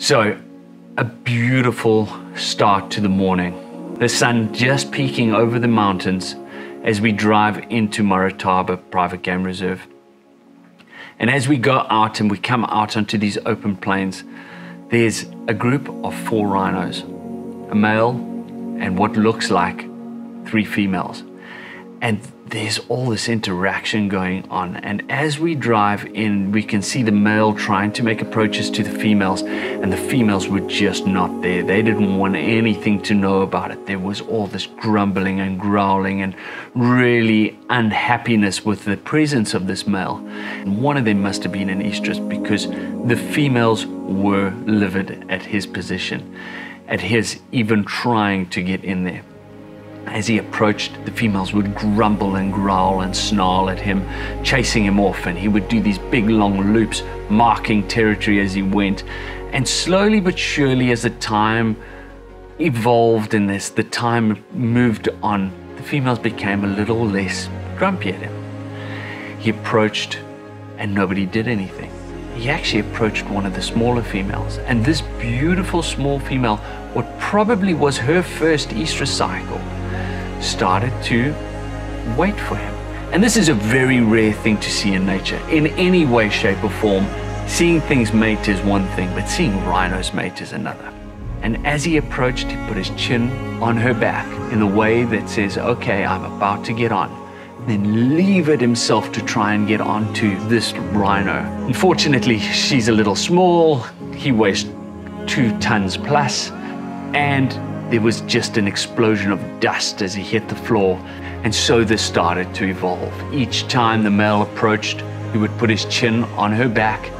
So, a beautiful start to the morning. The sun just peeking over the mountains as we drive into Marataba Private Game Reserve. And as we go out and we come out onto these open plains, there's a group of 4 rhinos, a male and what looks like 3 females. And there's all this interaction going on. And as we drive in, we can see the male trying to make approaches to the females, and the females were just not there. They didn't want anything to know about it. There was all this grumbling and growling and really unhappiness with the presence of this male. And one of them must have been an estrus, because the females were livid at his position, at his even trying to get in there. As he approached, the females would grumble and growl and snarl at him, chasing him off, and he would do these big long loops, marking territory as he went. And slowly but surely, as the time evolved in this, the time moved on, the females became a little less grumpy at him. He approached and nobody did anything. He actually approached one of the smaller females, and this beautiful small female, what probably was her first estrus cycle, started to wait for him. And this is a very rare thing to see in nature, in any way, shape or form. Seeing things mate is one thing, but seeing rhinos mate is another. And as he approached, he put his chin on her back in the way that says, okay, I'm about to get on. Then levered himself to try and get onto this rhino. Unfortunately, she's a little small. He weighs 2 tons plus, and there was just an explosion of dust as he hit the floor. And so this started to evolve. Each time the male approached, he would put his chin on her back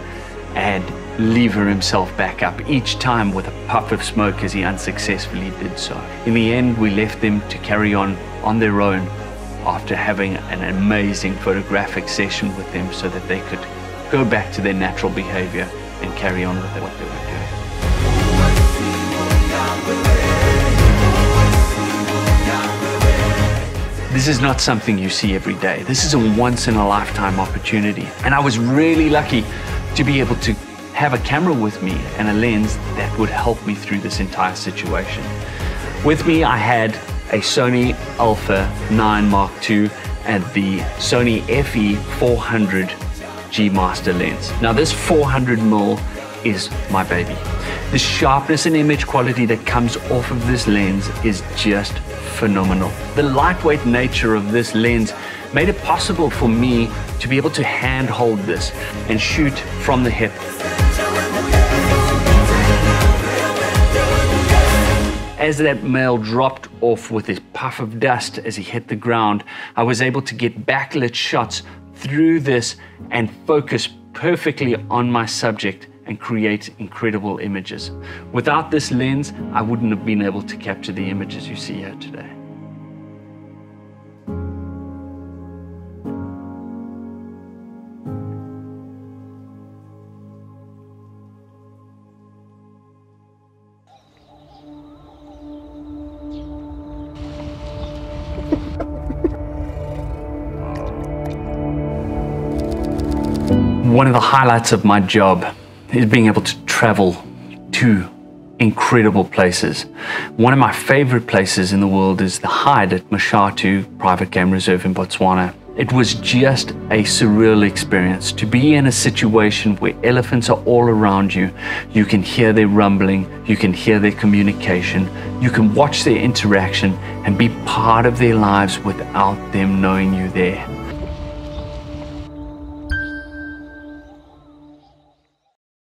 and lever himself back up, each time with a puff of smoke as he unsuccessfully did so. In the end, we left them to carry on their own after having an amazing photographic session with them so that they could go back to their natural behavior and carry on with what they were doing. This is not something you see every day. This is a once-in-a-lifetime opportunity. And I was really lucky to be able to have a camera with me and a lens that would help me through this entire situation. With me, I had a Sony Alpha 9 Mark II and the Sony FE 400 G Master lens. Now this 400mm is my baby. The sharpness and image quality that comes off of this lens is just phenomenal. The lightweight nature of this lens made it possible for me to be able to handhold this and shoot from the hip. As that male dropped off with his puff of dust as he hit the ground, I was able to get backlit shots through this and focus perfectly on my subject and create incredible images. Without this lens, I wouldn't have been able to capture the images you see here today. One of the highlights of my job is being able to travel to incredible places. One of my favorite places in the world is the hide at Mashatu Private Game Reserve in Botswana. It was just a surreal experience to be in a situation where elephants are all around you. You can hear their rumbling, you can hear their communication, you can watch their interaction and be part of their lives without them knowing you're there.